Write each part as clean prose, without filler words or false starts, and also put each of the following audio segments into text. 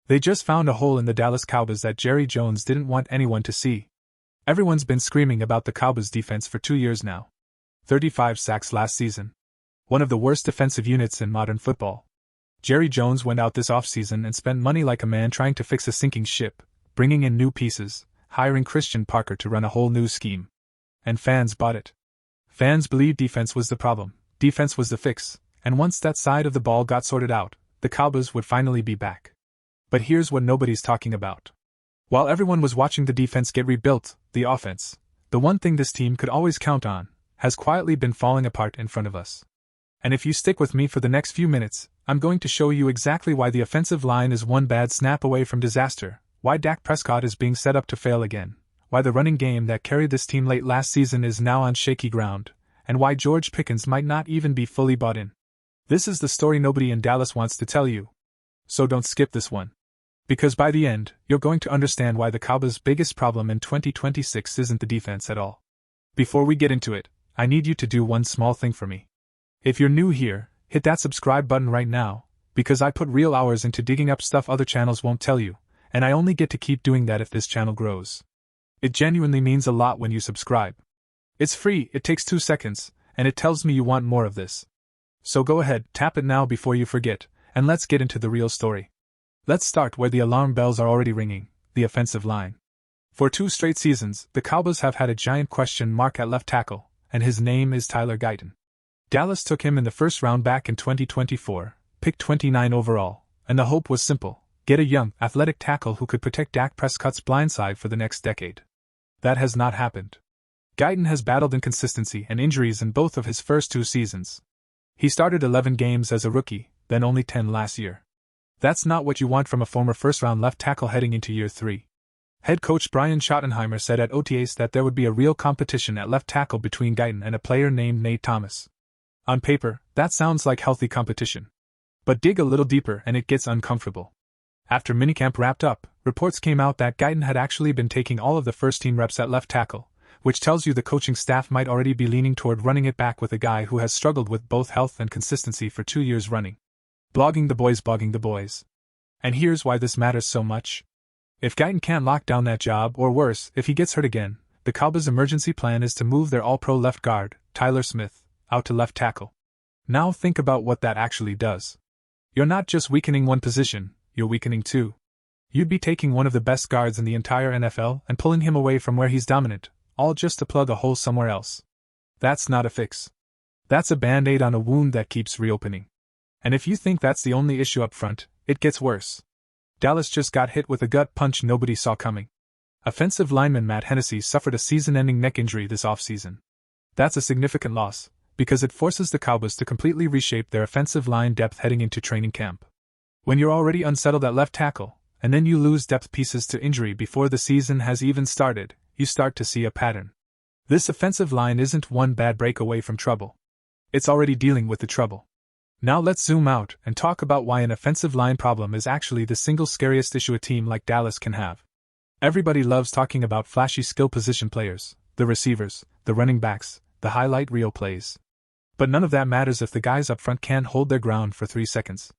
They just found a hole in the Dallas Cowboys that Jerry Jones didn't want anyone to see. Everyone's been screaming about the Cowboys' defense for 2 years now. 35 sacks last season. One of the worst defensive units in modern football. Jerry Jones went out this offseason and spent money like a man trying to fix a sinking ship, bringing in new pieces, hiring Christian Parker to run a whole new scheme. And fans bought it. Fans believed defense was the problem, defense was the fix, and once that side of the ball got sorted out, the Cowboys would finally be back. But here's what nobody's talking about. While everyone was watching the defense get rebuilt, the offense, the one thing this team could always count on, has quietly been falling apart in front of us. And if you stick with me for the next few minutes, I'm going to show you exactly why the offensive line is one bad snap away from disaster, why Dak Prescott is being set up to fail again, why the running game that carried this team late last season is now on shaky ground, and why George Pickens might not even be fully bought in. This is the story nobody in Dallas wants to tell you. So don't skip this one. Because by the end, you're going to understand why the Cowboys' biggest problem in 2026 isn't the defense at all. Before we get into it, I need you to do one small thing for me. If you're new here, hit that subscribe button right now, because I put real hours into digging up stuff other channels won't tell you, and I only get to keep doing that if this channel grows. It genuinely means a lot when you subscribe. It's free, it takes 2 seconds, and it tells me you want more of this. So go ahead, tap it now before you forget, and let's get into the real story. Let's start where the alarm bells are already ringing, the offensive line. For 2 straight seasons, the Cowboys have had a giant question mark at left tackle, and his name is Tyler Guyton. Dallas took him in the first round back in 2024, picked 29 overall, and the hope was simple: get a young, athletic tackle who could protect Dak Prescott's blindside for the next decade. That has not happened. Guyton has battled inconsistency and injuries in both of his first 2 seasons. He started 11 games as a rookie, then only 10 last year. That's not what you want from a former first-round left tackle heading into year 3. Head coach Brian Schottenheimer said at OTAs that there would be a real competition at left tackle between Guyton and a player named Nate Thomas. On paper, that sounds like healthy competition. But dig a little deeper and it gets uncomfortable. After minicamp wrapped up, reports came out that Guyton had actually been taking all of the first-team reps at left tackle, which tells you the coaching staff might already be leaning toward running it back with a guy who has struggled with both health and consistency for 2 years running. Blogging the boys. And here's why this matters so much. If Guyton can't lock down that job, or worse, if he gets hurt again, the Cowboys' emergency plan is to move their all-pro left guard, Tyler Smith, out to left tackle. Now think about what that actually does. You're not just weakening one position, you're weakening 2. You'd be taking one of the best guards in the entire NFL and pulling him away from where he's dominant, all just to plug a hole somewhere else. That's not a fix. That's a band-aid on a wound that keeps reopening. And if you think that's the only issue up front, it gets worse. Dallas just got hit with a gut punch nobody saw coming. Offensive lineman Matt Hennessy suffered a season-ending neck injury this offseason. That's a significant loss, because it forces the Cowboys to completely reshape their offensive line depth heading into training camp. When you're already unsettled at left tackle, and then you lose depth pieces to injury before the season has even started, you start to see a pattern. This offensive line isn't one bad break away from trouble. It's already dealing with the trouble. Now let's zoom out and talk about why an offensive line problem is actually the single scariest issue a team like Dallas can have. Everybody loves talking about flashy skill position players, the receivers, the running backs, the highlight reel plays. But none of that matters if the guys up front can't hold their ground for 3 seconds.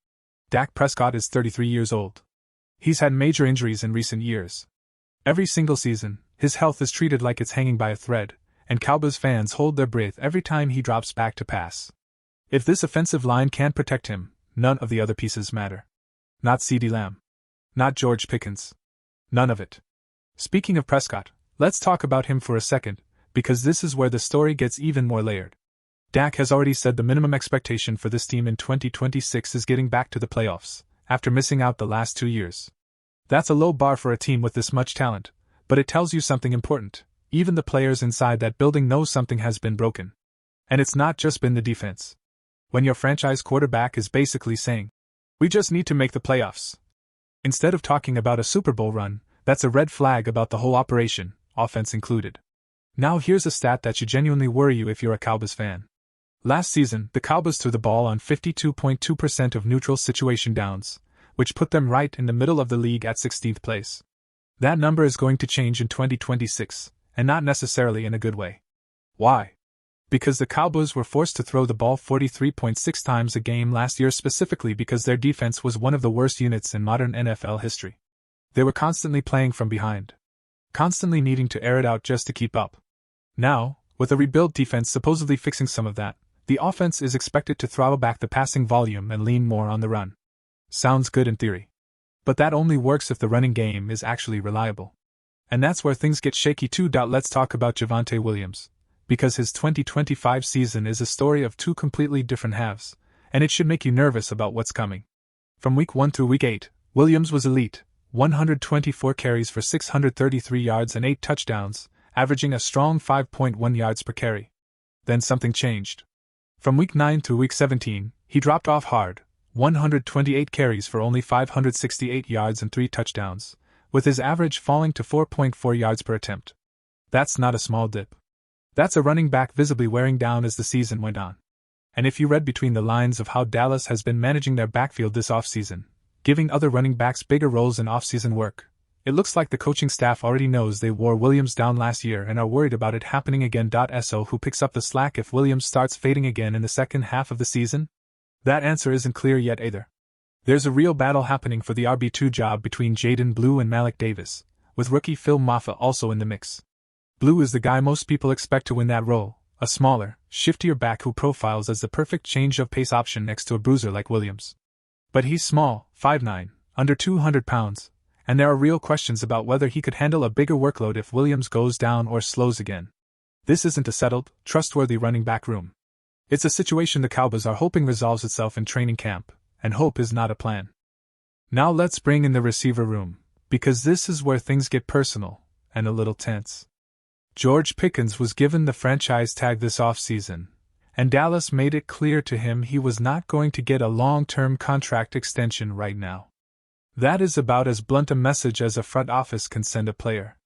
Dak Prescott is 33 years old. He's had major injuries in recent years. Every single season, his health is treated like it's hanging by a thread, and Cowboys fans hold their breath every time he drops back to pass. If this offensive line can't protect him, none of the other pieces matter. Not CeeDee Lamb. Not George Pickens. None of it. Speaking of Prescott, let's talk about him for a second, because this is where the story gets even more layered. Dak has already said the minimum expectation for this team in 2026 is getting back to the playoffs, after missing out the last 2 years. That's a low bar for a team with this much talent, but it tells you something important. Even the players inside that building know something has been broken. And it's not just been the defense. When your franchise quarterback is basically saying, "We just need to make the playoffs," instead of talking about a Super Bowl run, that's a red flag about the whole operation, offense included. Now here's a stat that should genuinely worry you if you're a Cowboys fan. Last season, the Cowboys threw the ball on 52.2% of neutral situation downs, which put them right in the middle of the league at 16th place. That number is going to change in 2026, and not necessarily in a good way. Why? Because the Cowboys were forced to throw the ball 43.6 times a game last year specifically because their defense was one of the worst units in modern NFL history. They were constantly playing from behind. Constantly needing to air it out just to keep up. Now, with a rebuilt defense supposedly fixing some of that, the offense is expected to throttle back the passing volume and lean more on the run. Sounds good in theory. But that only works if the running game is actually reliable. And that's where things get shaky too. Let's talk about Javonte Williams. Because his 2025 season is a story of two completely different halves, and it should make you nervous about what's coming. From week 1 through week 8, Williams was elite, 124 carries for 633 yards and 8 touchdowns, averaging a strong 5.1 yards per carry. Then something changed. From week 9 through week 17, he dropped off hard, 128 carries for only 568 yards and 3 touchdowns, with his average falling to 4.4 yards per attempt. That's not a small dip. That's a running back visibly wearing down as the season went on. And if you read between the lines of how Dallas has been managing their backfield this offseason, giving other running backs bigger roles in offseason work, it looks like the coaching staff already knows they wore Williams down last year and are worried about it happening again. So who picks up the slack if Williams starts fading again in the second half of the season? That answer isn't clear yet either. There's a real battle happening for the RB2 job between Jaden Blue and Malik Davis, with rookie Phil Maffa also in the mix. Blue is the guy most people expect to win that role, a smaller, shiftier back who profiles as the perfect change of pace option next to a bruiser like Williams. But he's small, 5'9", under 200 pounds, and there are real questions about whether he could handle a bigger workload if Williams goes down or slows again. This isn't a settled, trustworthy running back room. It's a situation the Cowboys are hoping resolves itself in training camp, and hope is not a plan. Now let's bring in the receiver room, because this is where things get personal, and a little tense. George Pickens was given the franchise tag this offseason, and Dallas made it clear to him he was not going to get a long-term contract extension right now. That is about as blunt a message as a front office can send a player.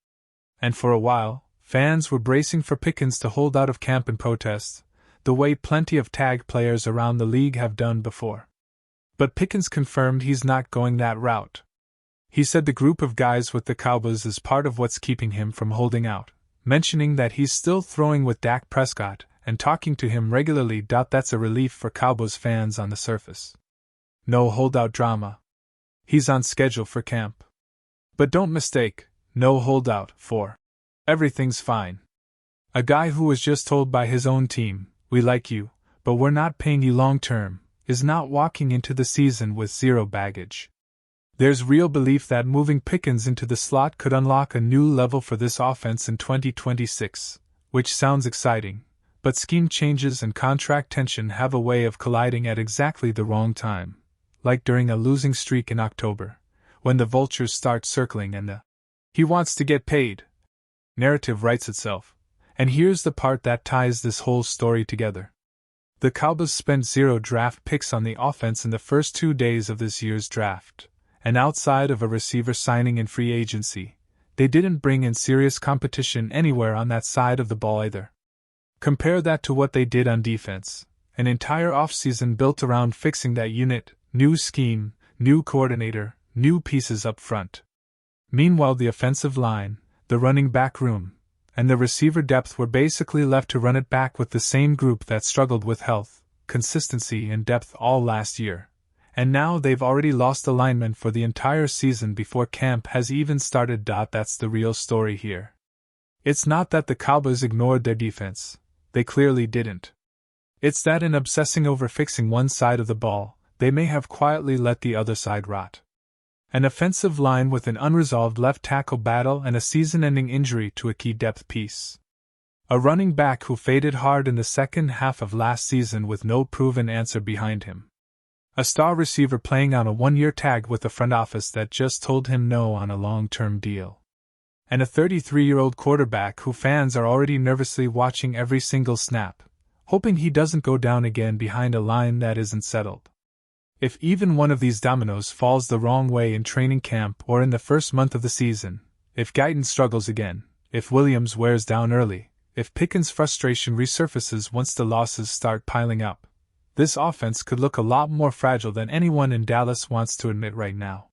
And for a while, fans were bracing for Pickens to hold out of camp in protest, the way plenty of tag players around the league have done before. But Pickens confirmed he's not going that route. He said the group of guys with the Cowboys is part of what's keeping him from holding out, mentioning that he's still throwing with Dak Prescott and talking to him regularly. That's a relief for Cowboys fans on the surface. No holdout drama. He's on schedule for camp. But don't mistake, no holdout for everything's fine. A guy who was just told by his own team, "We like you, but we're not paying you long term," is not walking into the season with zero baggage. There's real belief that moving Pickens into the slot could unlock a new level for this offense in 2026, which sounds exciting, but scheme changes and contract tension have a way of colliding at exactly the wrong time, like during a losing streak in October, when the vultures start circling and the "he wants to get paid" narrative writes itself. And here's the part that ties this whole story together. The Cowboys spent 0 draft picks on the offense in the first 2 days of this year's draft. And outside of a receiver signing in free agency, they didn't bring in serious competition anywhere on that side of the ball either. Compare that to what they did on defense, an entire offseason built around fixing that unit, new scheme, new coordinator, new pieces up front. Meanwhile, the offensive line, the running back room, and the receiver depth were basically left to run it back with the same group that struggled with health, consistency, and depth all last year. And now they've already lost alignment for the entire season before camp has even started. That's the real story here. It's not that the Cowboys ignored their defense. They clearly didn't. It's that in obsessing over fixing one side of the ball, they may have quietly let the other side rot. An offensive line with an unresolved left tackle battle and a season-ending injury to a key depth piece. A running back who faded hard in the second half of last season with no proven answer behind him. A star receiver playing on a 1-year tag with a front office that just told him no on a long-term deal. And a 33-year-old quarterback who fans are already nervously watching every single snap, hoping he doesn't go down again behind a line that isn't settled. If even one of these dominoes falls the wrong way in training camp or in the first month of the season, if Guyton struggles again, if Williams wears down early, if Pickens' frustration resurfaces once the losses start piling up, this offense could look a lot more fragile than anyone in Dallas wants to admit right now.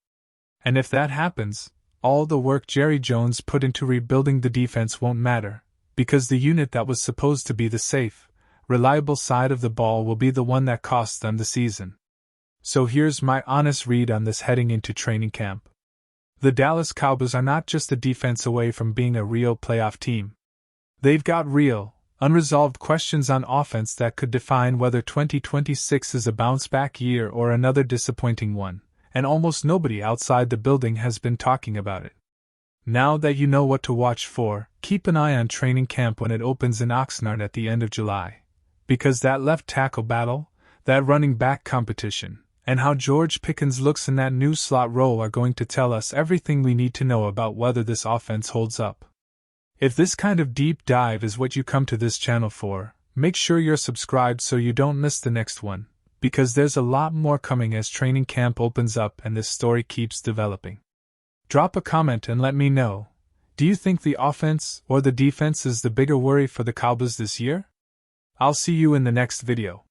And if that happens, all the work Jerry Jones put into rebuilding the defense won't matter, because the unit that was supposed to be the safe, reliable side of the ball will be the one that costs them the season. So here's my honest read on this heading into training camp. The Dallas Cowboys are not just a defense away from being a real playoff team. They've got real, unresolved questions on offense that could define whether 2026 is a bounce-back year or another disappointing one, and almost nobody outside the building has been talking about it. Now that you know what to watch for, keep an eye on training camp when it opens in Oxnard at the end of July. Because that left tackle battle, that running back competition, and how George Pickens looks in that new slot role are going to tell us everything we need to know about whether this offense holds up. If this kind of deep dive is what you come to this channel for, make sure you're subscribed so you don't miss the next one, because there's a lot more coming as training camp opens up and this story keeps developing. Drop a comment and let me know, do you think the offense or the defense is the bigger worry for the Cowboys this year? I'll see you in the next video.